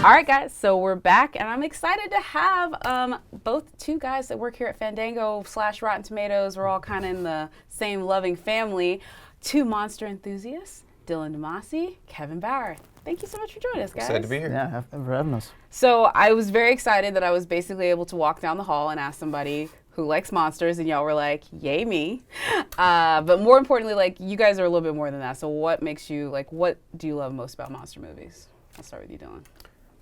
All right, guys, so we're back, and I'm excited to have both two guys that work here at Fandango / Rotten Tomatoes. We're all kind of in the same loving family. Two monster enthusiasts, Demasi, Kevin Bauer. Thank you so much for joining us, guys. Excited to be here. Yeah, for having us. So I was very excited that I was basically able to walk down the hall and ask somebody who likes monsters, and y'all were like, yay me. But more importantly, like, you guys are a little bit more than that. So what makes you, like, what do you love most about monster movies? I'll start with you, Dylan.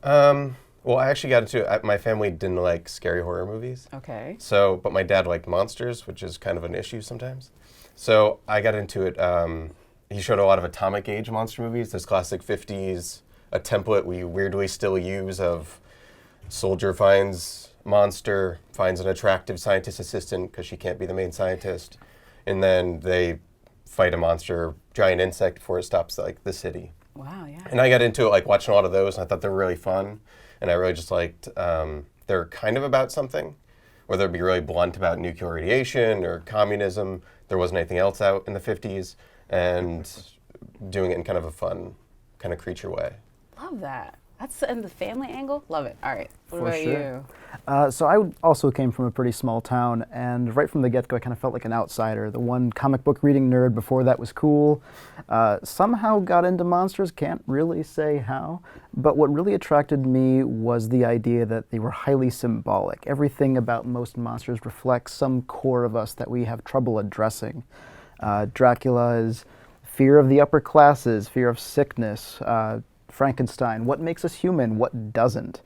Well, I actually got into it. My family didn't like scary horror movies. Okay. So, but my dad liked monsters, which is kind of an issue sometimes. So I got into it. He showed a lot of atomic age monster movies, those classic 50s, a template we weirdly still use of soldier finds monster, finds an attractive scientist assistant because she can't be the main scientist, and then they fight a monster, giant insect before it stops like the city. Wow, yeah. And I got into it like watching a lot of those, and I thought they were really fun. And I really just liked, they're kind of about something, whether it be really blunt about nuclear radiation or communism. There wasn't anything else out in the 50s, and doing it in kind of a fun, kind of creature way. Love that. That's in the family angle. Love it. All right. What For about sure. you? So I also came from a pretty small town, and right from the get-go, I kind of felt like an outsider. The one comic book reading nerd before that was cool. Somehow got into monsters, can't really say how. But what really attracted me was the idea that they were highly symbolic. Everything about most monsters reflects some core of us that we have trouble addressing. Dracula is fear of the upper classes, fear of sickness. Frankenstein, what makes us human, what doesn't?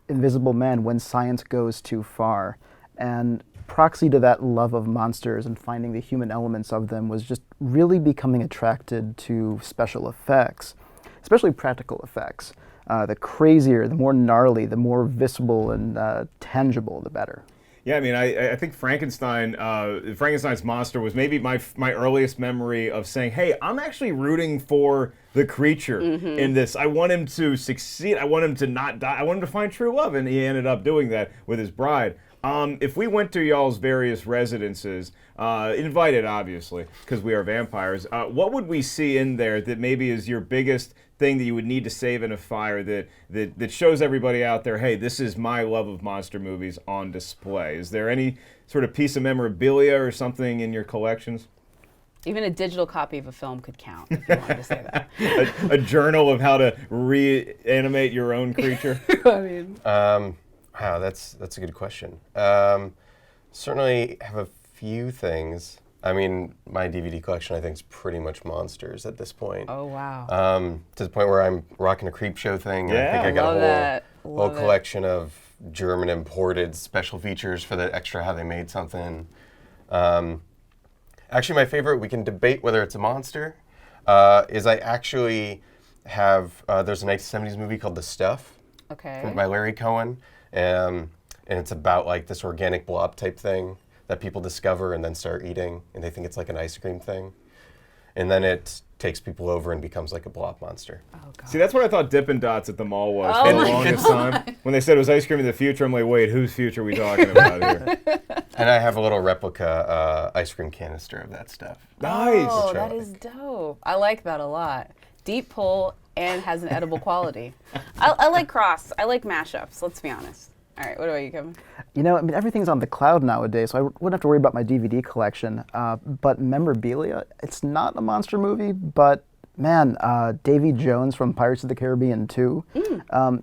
Invisible Man, when science goes too far. And proxy to that love of monsters and finding the human elements of them was just really becoming attracted to special effects, especially practical effects. The crazier, the more gnarly, the more visible and tangible, the better. Yeah, I mean, I think Frankenstein's monster was maybe my earliest memory of saying, hey, I'm actually rooting for the creature in this. I want him to succeed. I want him to not die. I want him to find true love, and he ended up doing that with his bride. If we went to y'all's various residences, invited obviously, because we are vampires, what would we see in there that maybe is your biggest thing that you would need to save in a fire that shows everybody out there, hey, this is my love of monster movies on display? Is there any sort of piece of memorabilia or something in your collections? Even a digital copy of a film could count, if you wanted to say that. a journal of how to reanimate your own creature? I mean... Wow, that's a good question. Certainly have a few things. I mean, my DVD collection, I think, is pretty much monsters at this point. Oh, wow. To the point where I'm rocking a creep show thing. And Yeah, I think I got a whole Love collection of German imported special features for the extra how they made something. Actually, my favorite, we can debate whether it's a monster, is I actually have, there's a 1970s movie called The Stuff. Okay. By Larry Cohen. And it's about like this organic blob type thing that people discover and then start eating, and they think it's like an ice cream thing. And then it takes people over and becomes like a blob monster. Oh, God. See, that's what I thought Dippin' Dots at the mall was Oh for the my longest time. When they said it was ice cream in the future, I'm like, wait, whose future are we talking about here? And I have a little replica ice cream canister of that stuff. Nice. Oh, That's that right. is dope. I like that a lot. Deep pull and has an edible quality. I like cross. I like mashups, let's be honest. All right, what about you, Kevin? You know, I mean, everything's on the cloud nowadays, so I wouldn't have to worry about my DVD collection. But memorabilia, it's not a monster movie, but man, Davy Jones from Pirates of the Caribbean 2,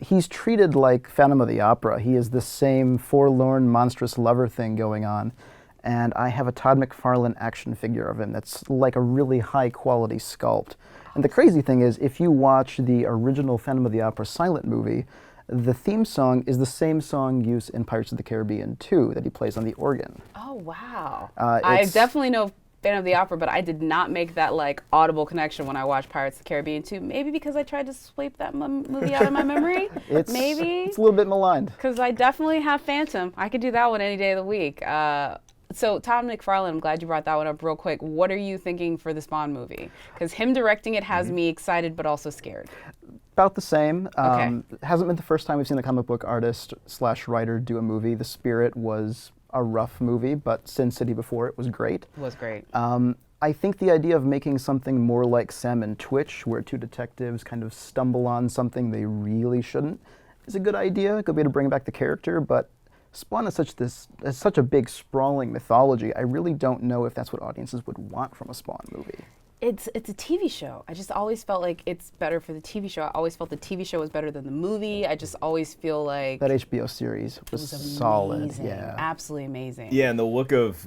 he's treated like Phantom of the Opera. He is the same forlorn, monstrous lover thing going on. And I have a Todd McFarlane action figure of him that's like a really high-quality sculpt. And the crazy thing is, if you watch the original Phantom of the Opera silent movie, the theme song is the same song used in Pirates of the Caribbean 2 that he plays on the organ. Oh, wow. I definitely know Phantom of the Opera, but I did not make that like audible connection when I watched Pirates of the Caribbean 2. Maybe because I tried to sweep that movie out of my memory. Maybe. It's a little bit maligned. Because I definitely have Phantom. I could do that one any day of the week. So Todd McFarlane, I'm glad you brought that one up real quick. What are you thinking for this Bond movie? Because him directing it has me excited but also scared. About the same. Okay. Hasn't been the first time we've seen a comic book artist / writer do a movie. The Spirit was a rough movie, but Sin City before it was great. It was great. I think the idea of making something more like Sam and Twitch, where two detectives kind of stumble on something they really shouldn't, is a good idea. A good way to bring back the character, but Spawn is such a big, sprawling mythology. I really don't know if that's what audiences would want from a Spawn movie. It's a TV show. I just always felt like it's better for the TV show. I always felt the TV show was better than the movie. I just always feel like that HBO series was solid. Amazing. Yeah, Absolutely amazing. Yeah, and the look of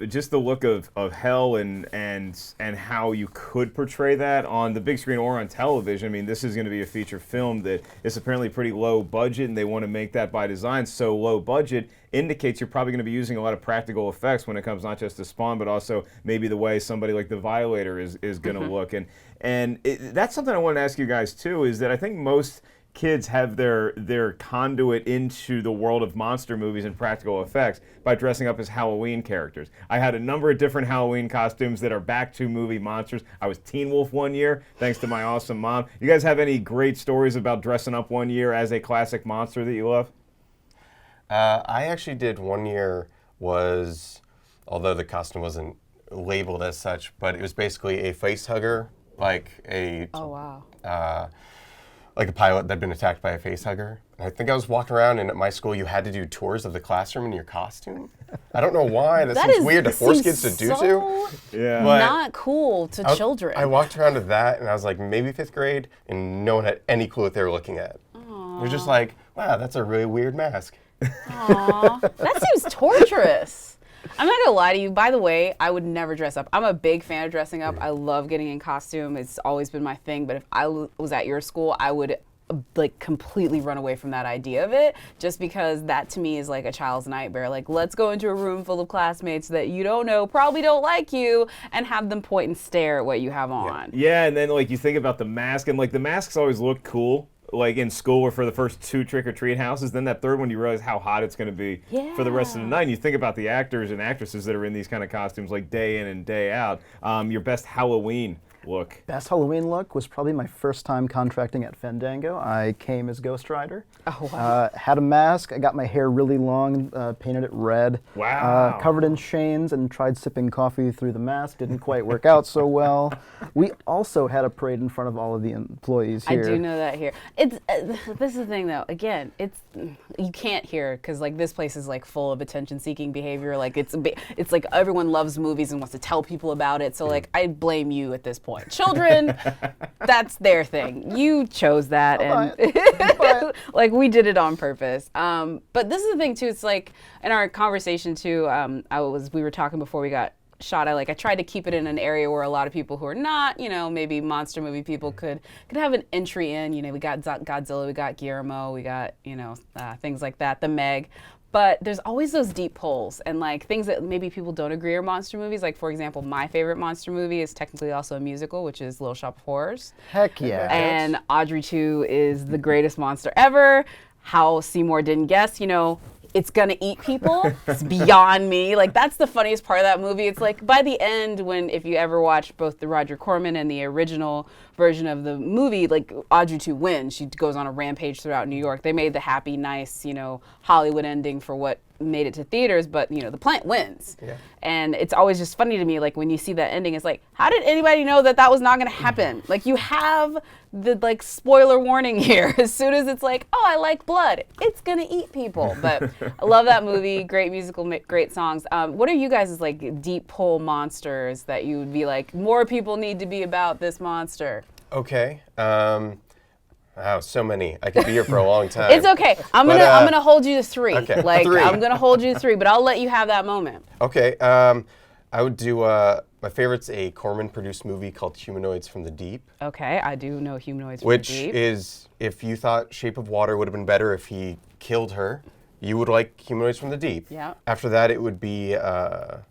hell and how you could portray that on the big screen or on television. I mean, this is going to be a feature film that is apparently pretty low budget, and they want to make that by design. So low budget indicates you're probably going to be using a lot of practical effects when it comes not just to Spawn, but also maybe the way somebody like the Violator is going to look. And that's something I wanted to ask you guys too, is that I think most kids have their conduit into the world of monster movies and practical effects by dressing up as Halloween characters. I had a number of different Halloween costumes that are back to movie monsters. I was Teen Wolf one year, thanks to my awesome mom. You guys have any great stories about dressing up one year as a classic monster that you love? I actually did one year although the costume wasn't labeled as such, but it was basically a face hugger, like a Oh wow. like a pilot that'd been attacked by a face hugger. And I think I was walking around, and at my school you had to do tours of the classroom in your costume. I don't know why. That seems weird to force kids to do so Yeah. But not cool to children. I walked around to that, and I was like maybe 5th grade, and no one had any clue what they were looking at. They're just like, wow, that's a really weird mask. Aw, that seems torturous. I'm not gonna lie to you. By the way, I would never dress up. I'm a big fan of dressing up. I love getting in costume. It's always been my thing. But if I was at your school, I would like completely run away from that idea of it, just because that to me is like a child's nightmare. Like, let's go into a room full of classmates that you don't know, probably don't like you, and have them point and stare at what you have on. Yeah, and then like you think about the mask, and like the masks always look cool, like in school or for the first 2 trick-or-treat houses. Then that third one, you realize how hot it's going to be for the rest of the night. And you think about the actors and actresses that are in these kind of costumes like day in and day out. Your best Halloween look. Best Halloween look was probably my first time contracting at Fandango. I came as Ghost Rider. Oh, wow. Had a mask. I got my hair really long, painted it red. Wow. Covered in chains, and tried sipping coffee through the mask. Didn't quite work out so well. We also had a parade in front of all of the employees here. I do know that here. It's this is the thing though. Again, it's you can't hear because like this place is like full of attention-seeking behavior. Like it's like everyone loves movies and wants to tell people about it. So like I blame you at this point. Children, that's their thing. You chose that, and like we did it on purpose. But this is the thing too. It's like in our conversation too. We were talking before we got shot. I tried to keep it in an area where a lot of people who are not, maybe monster movie people could have an entry in. We got Godzilla, we got Guillermo, we got things like that. The Meg. But there's always those deep pulls and like things that maybe people don't agree are monster movies. Like for example, my favorite monster movie is technically also a musical, which is Little Shop of Horrors. Heck yeah. And Audrey 2 is the greatest monster ever. How Seymour didn't guess, it's gonna eat people. It's beyond me. Like that's the funniest part of that movie. It's like by the end, if you ever watch both the Roger Corman and the original version of the movie, like Audrey 2 wins. She goes on a rampage throughout New York. They made the happy, nice, Hollywood ending for what made it to theaters, but the plant wins. Yeah. And it's always just funny to me, like when you see that ending, it's like, how did anybody know that was not gonna happen? Like you have the like spoiler warning here. As soon as it's like, oh, I like blood, it's gonna eat people. But I love that movie. Great musical, great songs. What are you guys' like deep pull monsters that you would be like, more people need to be about this monster? Okay. Wow, so many. I could be here for a long time. It's okay. I'm gonna hold you to 3. Okay, like 3. I'm gonna hold you to 3, but I'll let you have that moment. Okay. I would do my favorite's a Corman-produced movie called Humanoids from the Deep. Okay, I do know Humanoids from Which the Deep. is, if you thought Shape of Water would have been better if he killed her, you would like Humanoids from the Deep. Yeah. After that, it would be I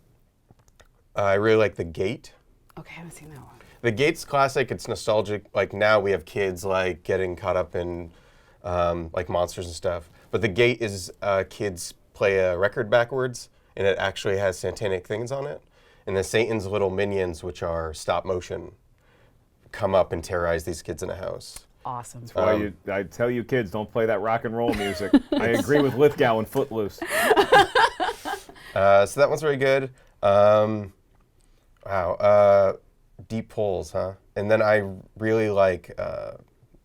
really like The Gate. Okay, I haven't seen that one. The Gate's classic. It's nostalgic. Like now we have kids like getting caught up in like monsters and stuff. But The Gate is kids play a record backwards, and it actually has satanic things on it. And the Satan's little minions, which are stop motion, come up and terrorize these kids in a house. Awesome. That's why I tell you kids, don't play that rock and roll music. I agree with Lithgow and Footloose. So that one's very good. Wow. deep pulls, huh? And then I really like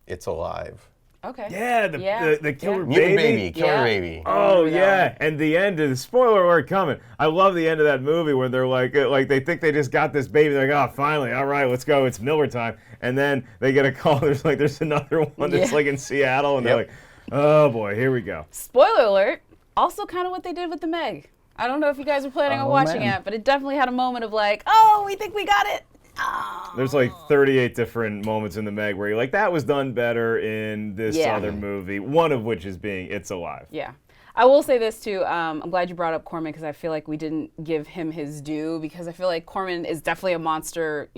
It's Alive. Okay. Yeah, the killer Mutant baby. Killer Baby. Oh remember that yeah, one. and the end of the spoiler alert coming. I love the end of that movie where they're like they think they just got this baby. They're like, oh, finally, all right, let's go. It's Miller time. And then they get a call. There's another one that's Yeah. like in Seattle, and they're Yep. like, oh boy, here we go. Spoiler alert. Also, kind of what they did with the Meg. I don't know if you guys are planning on watching man. it, but it definitely had a moment of like, oh, we think we got it. Oh. There's like 38 different moments in the Meg where you're like, that was done better in this Yeah. other movie. One of which is being It's Alive. Yeah. I will say this too. I'm glad you brought up Corman because I feel like we didn't give him his due because I feel like Corman is definitely a monster,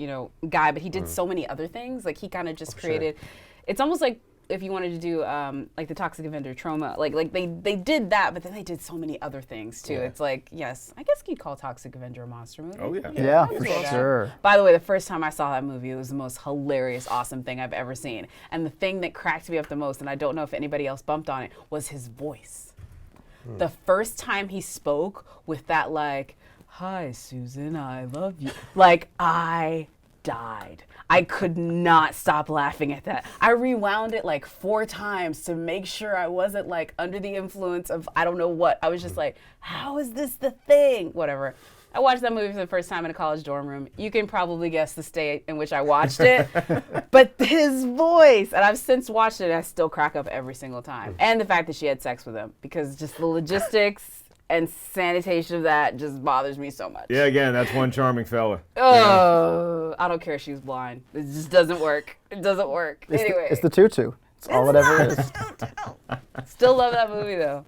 guy, but he did so many other things. Like he kind of just created. It's almost like if you wanted to do like the Toxic Avenger trauma, like they did that, but then they did so many other things too. Yeah. It's like, yes, I guess you'd call Toxic Avenger a monster movie. Oh, yeah. Yeah, I for say that. sure. By the way, the first time I saw that movie, it was the most hilarious, awesome thing I've ever seen. And the thing that cracked me up the most, and I don't know if anybody else bumped on it, was his voice. The first time he spoke with that like, hi, Susan, I love you. Like, I died. I could not stop laughing at that. I rewound it like 4 times to make sure I wasn't like under the influence of I don't know what. I was just like, how is this the thing? Whatever. I watched that movie for the first time in a college dorm room. You can probably guess the state in which I watched it. But his voice, and I've since watched it, and I still crack up every single time. And the fact that she had sex with him, because just the logistics and sanitation of that just bothers me so much. Yeah, again, that's one charming fella. Oh, I don't care if she's blind. It just doesn't work. It doesn't work. Anyway. It's the tutu. It's all it ever is. Still love that movie, though.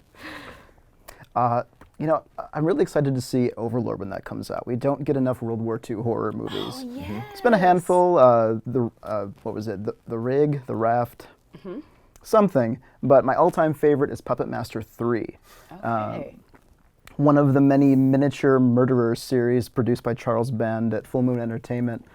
I'm really excited to see Overlord when that comes out. We don't get enough World War II horror movies. Oh, yeah. It's been a handful. What was it? The Rig, The Raft, something. But my all-time favorite is Puppet Master 3. Okay. One of the many miniature murderers series produced by Charles Band at Full Moon Entertainment.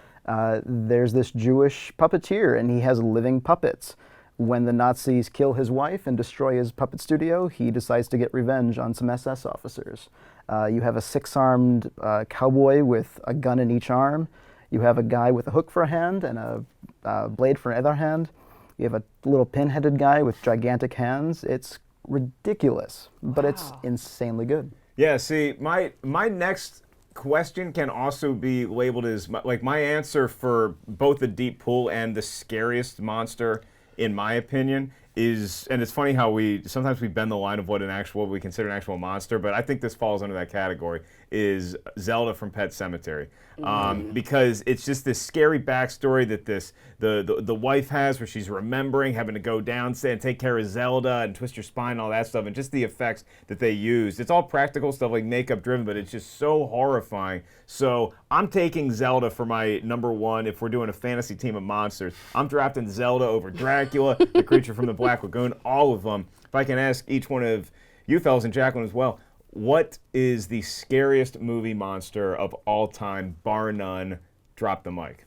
There's this Jewish puppeteer, and he has living puppets. When the Nazis kill his wife and destroy his puppet studio, he decides to get revenge on some SS officers. You have a 6-armed cowboy with a gun in each arm. You have a guy with a hook for a hand and a blade for another hand. You have a little pin-headed guy with gigantic hands. It's ridiculous, but it's Wow. insanely good. Yeah, see, my next question can also be labeled as my answer for both the deep pool and the scariest monster, in my opinion, is, and it's funny how we sometimes bend the line of what we consider an actual monster, but I think this falls under that category, is Zelda from Pet Sematary. Because it's just this scary backstory that the wife has where she's remembering having to go down and take care of Zelda and twist her spine and all that stuff, and just the effects that they used. It's all practical stuff, like makeup driven, but it's just so horrifying. So I'm taking Zelda for my number 1 if we're doing a fantasy team of monsters. I'm drafting Zelda over Dracula, the creature from the Black Lagoon, all of them. If I can ask each one of you fellas and Jacqueline as well, what is the scariest movie monster of all time, bar none? Drop the mic.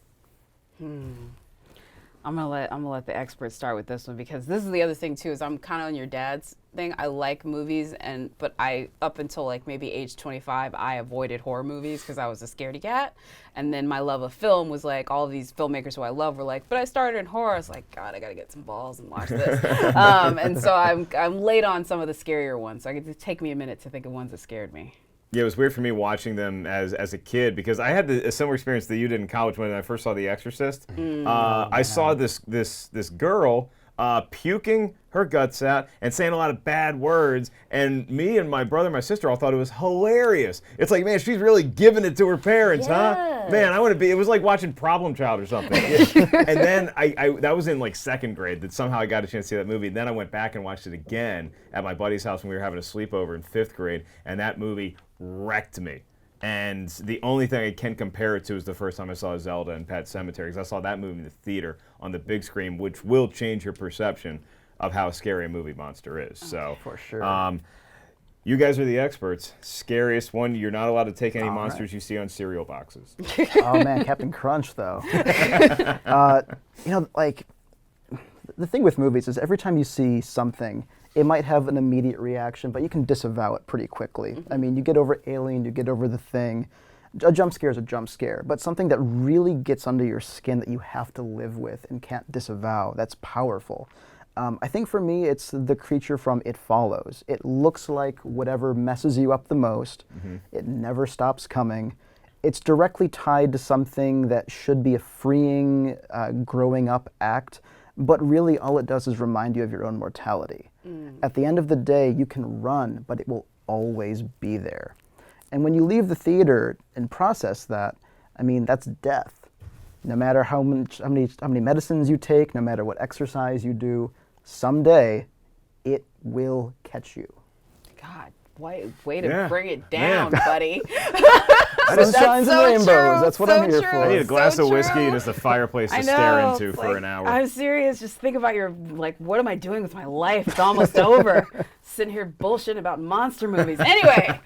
I'm gonna let the experts start with this one because this is the other thing too. Is I'm kind of on your dad's thing. I like movies, but I up until like maybe age 25, I avoided horror movies because I was a scaredy cat. And then my love of film was like all of these filmmakers who I love were like, but I started in horror. I was like, God, I gotta get some balls and watch this. And so I'm late on some of the scarier ones. So it take me a minute to think of ones that scared me. Yeah, it was weird for me watching them as a kid because I had a similar experience that you did in college when I first saw The Exorcist. I saw this girl puking her guts out and saying a lot of bad words, and me and my brother and my sister all thought it was hilarious. It's like, man, she's really giving it to her parents, huh? Yes. Man, I want to be. It was like watching Problem Child or something. And then I that was in like 2nd grade that somehow I got a chance to see that movie. And then I went back and watched it again at my buddy's house when we were having a sleepover in 5th grade, and that movie wrecked me. And the only thing I can compare it to is the first time I saw Zelda and Pet Sematary, because I saw that movie in the theater on the big screen, which will change your perception of how scary a movie monster is. So For sure. you guys are the experts. Scariest one, you're not allowed to take any All monsters you see on cereal boxes. Oh man, Captain Crunch though. Like the thing with movies is every time you see something, it might have an immediate reaction, but you can disavow it pretty quickly. I mean, you get over Alien, you get over The Thing, A jump scare is a jump scare, but something that really gets under your skin that you have to live with and can't disavow, that's powerful. I think for me, it's the creature from It Follows. It looks like whatever messes you up the most. It never stops coming. It's directly tied to something that should be a freeing, growing up act, but really all it does is remind you of your own mortality. At the end of the day, you can run, but it will always be there. And when you leave the theater and process that, I mean, that's death. No matter how many medicines you take, no matter what exercise you do, someday it will catch you. God, way to bring it down, buddy. Sunshines and rainbows. True, that's what so I'm here true. for. I need a glass of true. whiskey and just a fireplace to I stare know, into it's for like, an hour. I'm serious. Just think about what am I doing with my life? It's almost over. Sitting here bullshitting about monster movies. Anyway.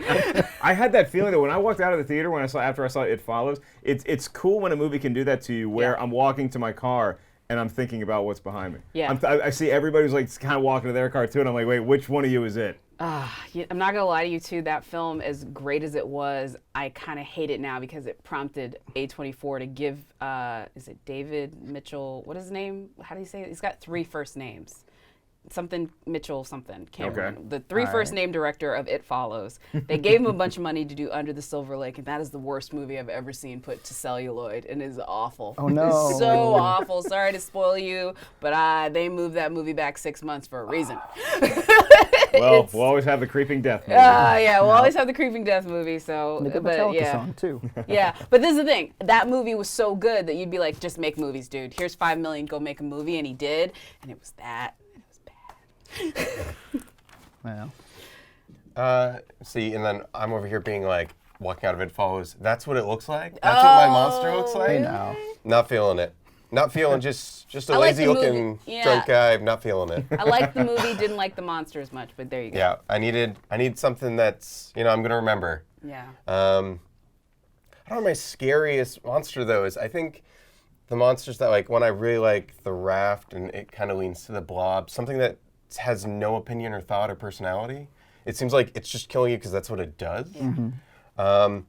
I had that feeling that when I walked out of the theater after I saw It Follows, it's cool when a movie can do that to you where I'm walking to my car and I'm thinking about what's behind me. Yeah. I see everybody's like kind of walking to their car too, and I'm like, wait, which one of you is it? I'm not gonna lie to you too. That film, as great as it was, I kind of hate it now because it prompted A24 to give. Is it David Mitchell? What is his name? How do you say it? He's got 3 first names. Something Mitchell something. Can't remember. The 3 first name director of It Follows. They gave him a bunch of money to do Under the Silver Lake, and that is the worst movie I've ever seen put to celluloid, and it is awful. Oh no! It's so awful. Sorry to spoil you, but they moved that movie back 6 months for a reason. Well, we'll always have the creeping death movie. We'll always have the creeping death movie. So, And a good but Metallica yeah, song too. yeah. But this is the thing. That movie was so good that you'd be like, just make movies, dude. Here's $5 million, go make a movie, and he did, and it was that. And it was bad. Well. See, and then I'm over here being like, walking out of It Follows. That's what it looks like? That's what my monster looks like? Hey now. Not feeling it. Not feeling just a I like the lazy-looking movie. Yeah. drunk guy. Not feeling it. I liked the movie, didn't like the monster as much, but there you go. Yeah, I need something that's, I'm going to remember. Yeah. I don't know, my scariest monster, though, is I think the monsters that, like, when I really like The Raft and it kind of leans to the Blob, something that has no opinion or thought or personality. It seems like it's just killing you because that's what it does. Mm-hmm.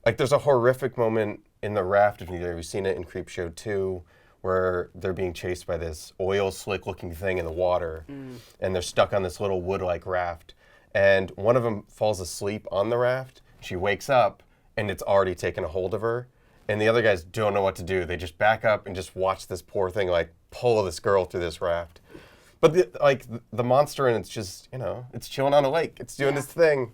Like, there's a horrific moment in The Raft, if you've seen it in Creepshow 2, where they're being chased by this oil slick-looking thing in the water, and they're stuck on this little wood-like raft. And one of them falls asleep on the raft. She wakes up, and it's already taken a hold of her. And the other guys don't know what to do. They just back up and just watch this poor thing, like, pull this girl through this raft. But, the monster, and it's just, it's chilling on a lake. It's doing this thing.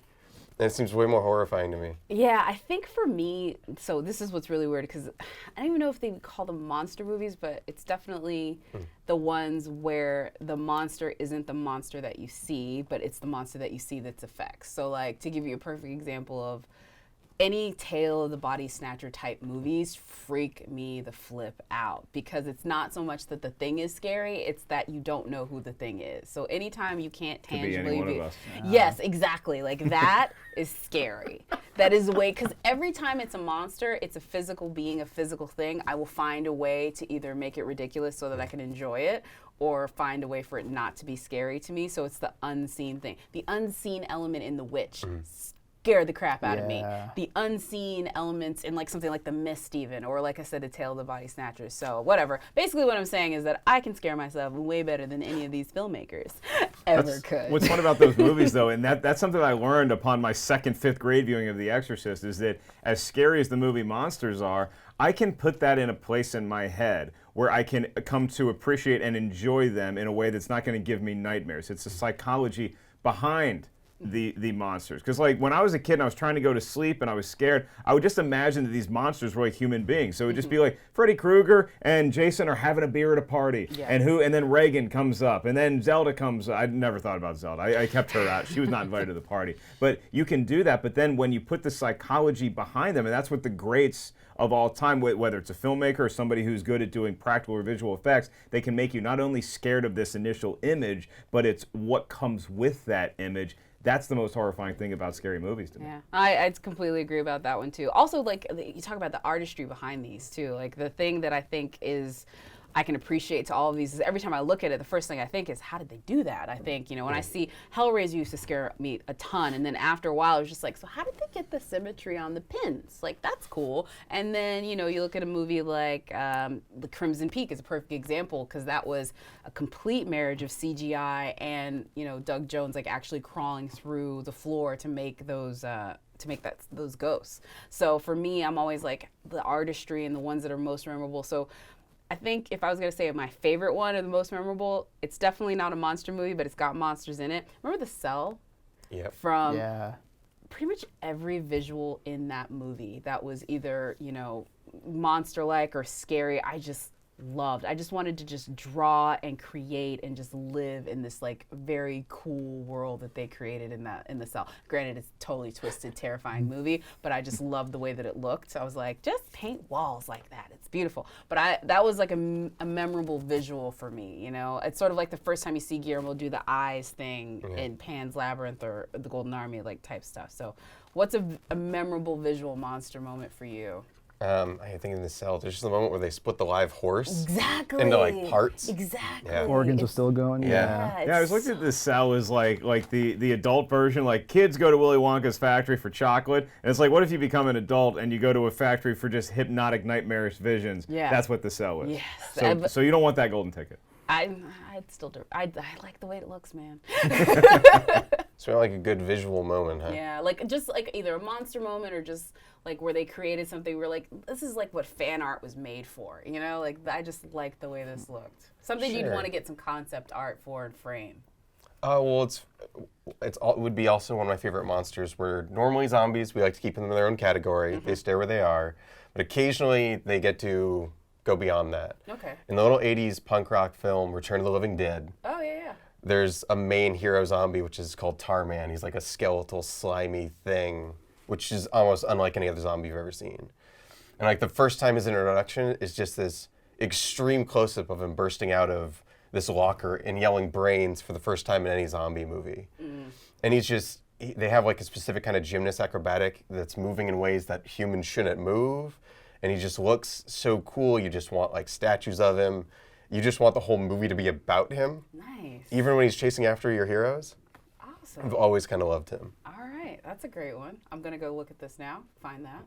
And it seems way more horrifying to me. Yeah, I think for me, so this is what's really weird because I don't even know if they would call them monster movies, but it's definitely the ones where the monster isn't the monster that you see, but it's the monster that you see that's effects. So, like, to give you a perfect example of any Tale of the Body Snatcher type movies freak me the flip out because it's not so much that the thing is scary, it's that you don't know who the thing is. So anytime you can't tangibly Could be any one of us. Yes, exactly. Like that is scary. That is the way, because every time it's a monster, it's a physical being, a physical thing. I will find a way to either make it ridiculous so that I can enjoy it or find a way for it not to be scary to me. So it's the unseen thing. The unseen element in The Witch scared the crap out of me. The unseen elements in like something like The Mist even, or like I said, A Tale of the Body Snatchers. So whatever. Basically what I'm saying is that I can scare myself way better than any of these filmmakers ever could. What's fun about those movies, though, and that's something I learned upon my 2nd, 5th grade viewing of The Exorcist, is that as scary as the movie monsters are, I can put that in a place in my head where I can come to appreciate and enjoy them in a way that's not going to give me nightmares. It's the psychology behind the monsters. Because like when I was a kid and I was trying to go to sleep and I was scared, I would just imagine that these monsters were like human beings. So it would just be like Freddy Krueger and Jason are having a beer at a party. Yeah. And then Reagan comes up and then Zelda comes up. I never thought about Zelda. I kept her out. She was not invited to the party. But you can do that. But then when you put the psychology behind them, and that's what the greats of all time, whether it's a filmmaker or somebody who's good at doing practical or visual effects, they can make you not only scared of this initial image, but it's what comes with that image. That's the most horrifying thing about scary movies to me. Yeah, I completely agree about that one too. Also, like you talk about the artistry behind these too. Like the thing that I think is I can appreciate to all of these. Every time I look at it, the first thing I think is, how did they do that? I think, you know, when I see Hellraiser used to scare me a ton, and then after a while, it was just like, so how did they get the symmetry on the pins? Like, that's cool. And then, you know, you look at a movie like The Crimson Peak is a perfect example, because that was a complete marriage of CGI and, you know, Doug Jones like actually crawling through the floor to make those those ghosts. So for me, I'm always like the artistry and the ones that are most memorable. So I think if I was going to say my favorite one or the most memorable, it's definitely not a monster movie, but it's got monsters in it. Remember The Cell? Yep. From Yeah. pretty much every visual in that movie that was either, you know, monster-like or scary, I just loved. I just wanted to just draw and create and just live in this like very cool world that they created in The Cell. Granted, it's a totally twisted, terrifying movie, but I just loved the way that it looked. So I was like, just paint walls like that. It's beautiful. But that was like a memorable visual for me, you know? It's sort of like the first time you see Guillermo do the eyes thing in Pan's Labyrinth or The Golden Army, like type stuff. So what's a memorable visual monster moment for you? I think in The Cell, there's just the moment where they split the live horse Exactly. into like parts. Exactly. Yeah. Organs are still going. Yeah. Yeah, I was looking at The Cell as like the adult version. Like, kids go to Willy Wonka's factory for chocolate, and it's like, what if you become an adult and you go to a factory for just hypnotic, nightmarish visions? Yeah. That's what The Cell is. Yes. So you don't want that golden ticket. I'd still do. I like the way it looks, man. So like a good visual moment, huh? Yeah, like just like either a monster moment or just like where they created something where like this is like what fan art was made for, you know? Like I just like the way this looked. Something you'd Sure. want to get some concept art for and frame. Well, it would be also one of my favorite monsters. Where normally zombies, we like to keep them in their own category. They stay where they are, but occasionally they get to go beyond that. Okay. In the little 80s punk rock film Return of the Living Dead, Oh yeah. there's a main hero zombie which is called Tarman. He's like a skeletal, slimy thing, which is almost unlike any other zombie you've ever seen. And like the first time his introduction is just this extreme close-up of him bursting out of this locker and yelling brains for the first time in any zombie movie. And they have like a specific kind of gymnast acrobatic that's moving in ways that humans shouldn't move. And he just looks so cool. You just want like statues of him. You just want the whole movie to be about him. Nice. Even when he's chasing after your heroes. Awesome. I've always kind of loved him. All right, that's a great one. I'm gonna go look at this now. Find that.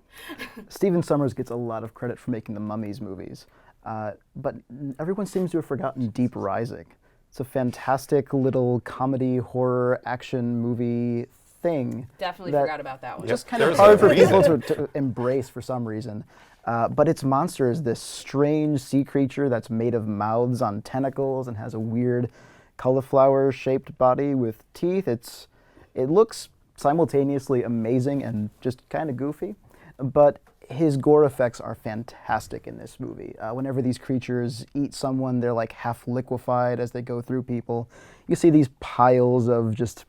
Stephen Sommers gets a lot of credit for making the Mummies movies, but everyone seems to have forgotten Deep Rising. It's a fantastic little comedy, horror, action movie thing. Definitely that forgot about that one. Just kind There's of hard a for reason. people to embrace for some reason. But its monster is this strange sea creature that's made of mouths on tentacles and has a weird cauliflower-shaped body with teeth. It looks simultaneously amazing and just kind of goofy, but his gore effects are fantastic in this movie. Whenever these creatures eat someone, they're like half liquefied as they go through people. You see these piles of just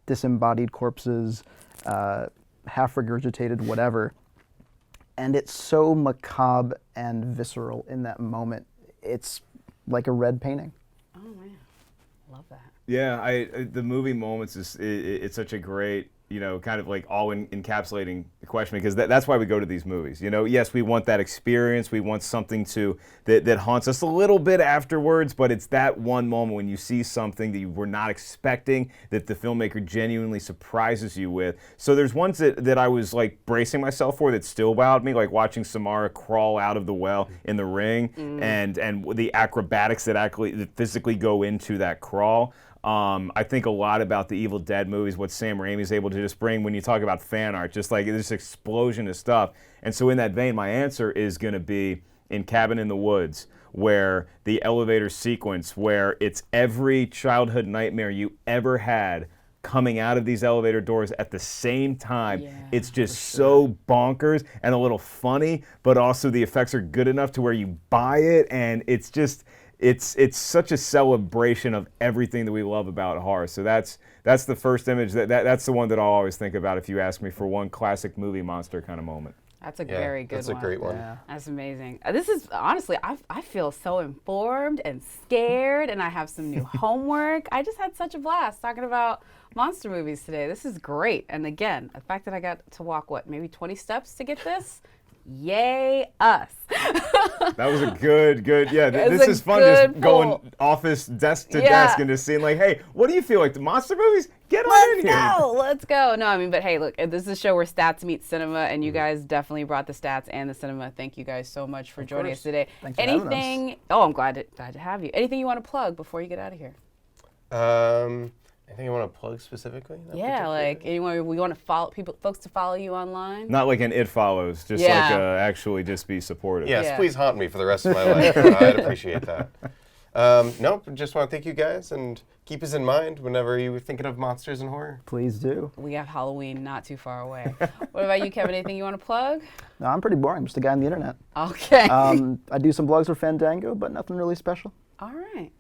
disembodied corpses, half regurgitated, whatever. And it's so macabre and visceral in that moment. It's like a red painting. Oh man, love that. Yeah, the movie moments it's such a great, you know, kind of like all encapsulating the question, because that's why we go to these movies. You know, yes, we want that experience, we want something that haunts us a little bit afterwards, but it's that one moment when you see something that you were not expecting, that the filmmaker genuinely surprises you with. So there's ones that I was like bracing myself for that still wowed me, like watching Samara crawl out of the well in the ring, and the acrobatics that physically go into that crawl. I think a lot about the Evil Dead movies, what Sam Raimi's able to just bring when you talk about fan art, just like this explosion of stuff. And so in that vein, my answer is going to be in Cabin in the Woods, where the elevator sequence, where it's every childhood nightmare you ever had coming out of these elevator doors at the same time. Yeah, it's just so bonkers and a little funny, but also the effects are good enough to where you buy it, and it's just... It's such a celebration of everything that we love about horror. So that's the first image. That's the one that I'll always think about if you ask me for one classic movie monster kind of moment. That's a very good one. That's a great one. Yeah. That's amazing. This is honestly, I feel so informed and scared, and I have some new homework. I just had such a blast talking about monster movies today. This is great. And again, the fact that I got to walk, maybe 20 steps to get this? Yay, us. That was a good. Yeah, It's this a is fun. good Just going pull. office desk to Yeah. desk and just seeing like, hey, what do you feel like the monster movies? Get on in here. Let's go. No, I mean, but hey, look, this is a show where stats meet cinema, and you guys definitely brought the stats and the cinema. Thank you guys so much for joining us today. Thanks for having us. Anything? Oh, I'm glad to have you. Anything you want to plug before you get out of here? Anything you want to plug specifically? Not Yeah, particularly? like anyone we want to follow folks to follow you online. Not like an It Follows, just Yeah. like actually just be supportive. Yes, Yeah. please haunt me for the rest of my life. I'd appreciate that. Nope, just want to thank you guys and keep us in mind whenever you're thinking of monsters and horror. Please do. We have Halloween not too far away. What about you, Kevin? Anything you want to plug? No, I'm pretty boring. I'm just a guy on the internet. Okay. I do some blogs for Fandango, but nothing really special. All right.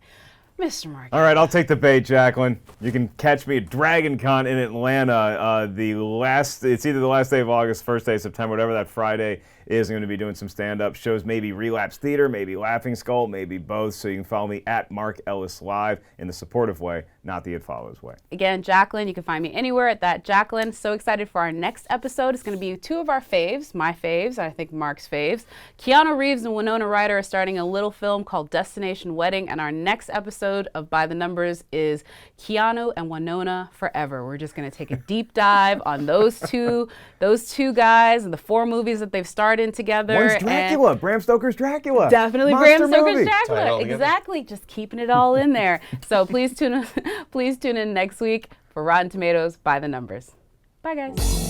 Mr. Mark. All right, I'll take the bait, Jacqueline. You can catch me at Dragon Con in Atlanta. It's either the last day of August, first day of September, whatever that Friday is. I'm going to be doing some stand-up shows, maybe Relapse Theater, maybe Laughing Skull, maybe both. So you can follow me at Mark Ellis Live in the supportive way, not the It Follows way. Again, Jacqueline, you can find me anywhere at that Jacqueline. So excited for our next episode. It's going to be two of our faves, my faves, I think Mark's faves. Keanu Reeves and Winona Ryder are starting a little film called Destination Wedding, and our next episode of By the Numbers is Keanu and Winona Forever. We're just going to take a deep dive on those two guys and the 4 movies that they've starred in together. One's Dracula, Bram Stoker's Dracula. Definitely Monster Bram Stoker's movie. Tie it Dracula. all together. Exactly. Just keeping it all in there. So please tune in next week for Rotten Tomatoes By the Numbers. Bye, guys.